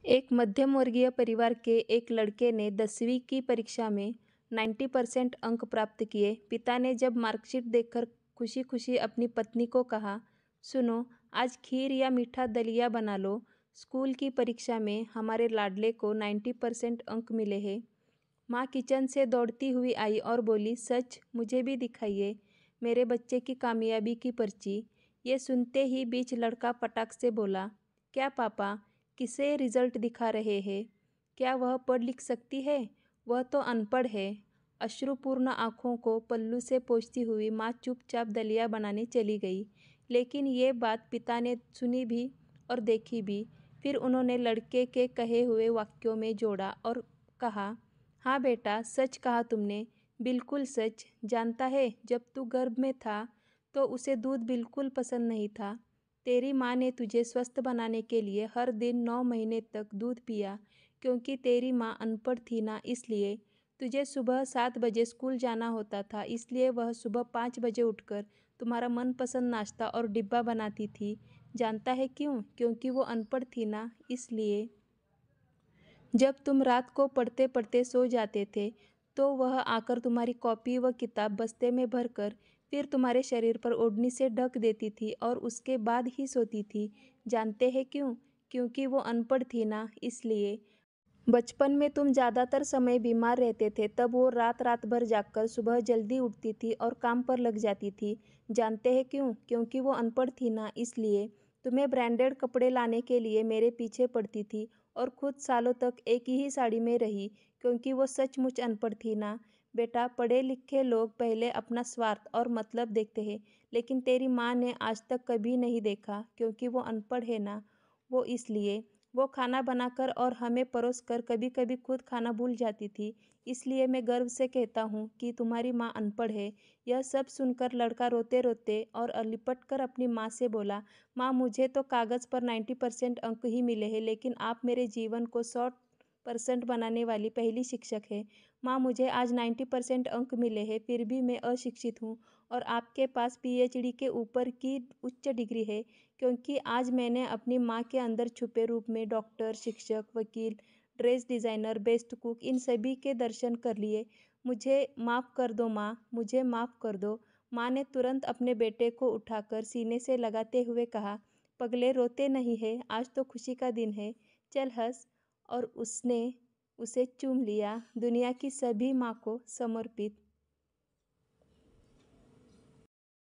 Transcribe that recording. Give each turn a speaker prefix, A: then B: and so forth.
A: एक मध्यम वर्गीय परिवार के एक लड़के ने 10वीं की परीक्षा में 90% अंक प्राप्त किए। पिता ने जब मार्कशीट देखकर खुशी खुशी अपनी पत्नी को कहा, सुनो, आज खीर या मीठा दलिया बना लो। स्कूल की परीक्षा में हमारे लाडले को 90% अंक मिले हैं। माँ किचन से दौड़ती हुई आई और बोली, सच, मुझे भी दिखाइए मेरे बच्चे की कामयाबी की पर्ची। ये सुनते ही बीच लड़का पटाख से बोला, क्या पापा, किसे रिजल्ट दिखा रहे हैं? क्या वह पढ़ लिख सकती है? वह तो अनपढ़ है। अश्रुपूर्ण आंखों को पल्लू से पोंछती हुई माँ चुपचाप दलिया बनाने चली गई। लेकिन ये बात पिता ने सुनी भी और देखी भी। फिर उन्होंने लड़के के कहे हुए वाक्यों में जोड़ा और कहा, हाँ बेटा, सच कहा तुमने, बिल्कुल सच। जानता है, जब तू गर्भ में था तो उसे दूध बिल्कुल पसंद नहीं था। तेरी माँ ने तुझे स्वस्थ बनाने के लिए हर दिन 9 महीने तक दूध पिया। क्योंकि तेरी माँ अनपढ़ थी ना, इसलिए तुझे सुबह 7 बजे स्कूल जाना होता था, इसलिए वह सुबह 5 बजे उठकर तुम्हारा मनपसंद नाश्ता और डिब्बा बनाती थी। जानता है क्यों? क्योंकि वो अनपढ़ थी ना, इसलिए। जब तुम रात को पढ़ते पढ़ते सो जाते थे तो वह आकर तुम्हारी कॉपी व किताब बस्ते में भरकर फिर तुम्हारे शरीर पर ओढ़नी से ढक देती थी और उसके बाद ही सोती थी। जानते हैं क्यों? क्योंकि वो अनपढ़ थी ना, इसलिए। बचपन में तुम ज़्यादातर समय बीमार रहते थे, तब वो रात रात भर जागकर सुबह जल्दी उठती थी और काम पर लग जाती थी। जानते हैं क्यों? क्योंकि वो अनपढ़ थी ना, इसलिए। तुम्हें ब्रांडेड कपड़े लाने के लिए मेरे पीछे पड़ती थी और खुद सालों तक एक ही साड़ी में रही, क्योंकि वो सचमुच अनपढ़ थी ना। बेटा, पढ़े लिखे लोग पहले अपना स्वार्थ और मतलब देखते हैं, लेकिन तेरी माँ ने आज तक कभी नहीं देखा, क्योंकि वो अनपढ़ है ना, वो इसलिए। वो खाना बनाकर और हमें परोसकर कभी कभी खुद खाना भूल जाती थी। इसलिए मैं गर्व से कहता हूँ कि तुम्हारी माँ अनपढ़ है। यह सब सुनकर लड़का रोते रोते और लिपट कर अपनी माँ से बोला, माँ, मुझे तो कागज़ पर 90% अंक ही मिले हैं, लेकिन आप मेरे जीवन को 100% बनाने वाली पहली शिक्षक है। माँ, मुझे आज 90% अंक मिले हैं, फिर भी मैं अशिक्षित हूँ और आपके पास PhD के ऊपर की उच्च डिग्री है, क्योंकि आज मैंने अपनी माँ के अंदर छुपे रूप में डॉक्टर, शिक्षक, वकील, ड्रेस डिज़ाइनर, बेस्ट कुक, इन सभी के दर्शन कर लिए। मुझे माफ़ कर दो माँ, मुझे माफ़ कर दो। माँ ने तुरंत अपने बेटे को उठाकर सीने से लगाते हुए कहा, पगले, रोते नहीं है, आज तो खुशी का दिन है, चल हंस। और उसने उसे चूम लिया। दुनिया की सभी माँ को समर्पित।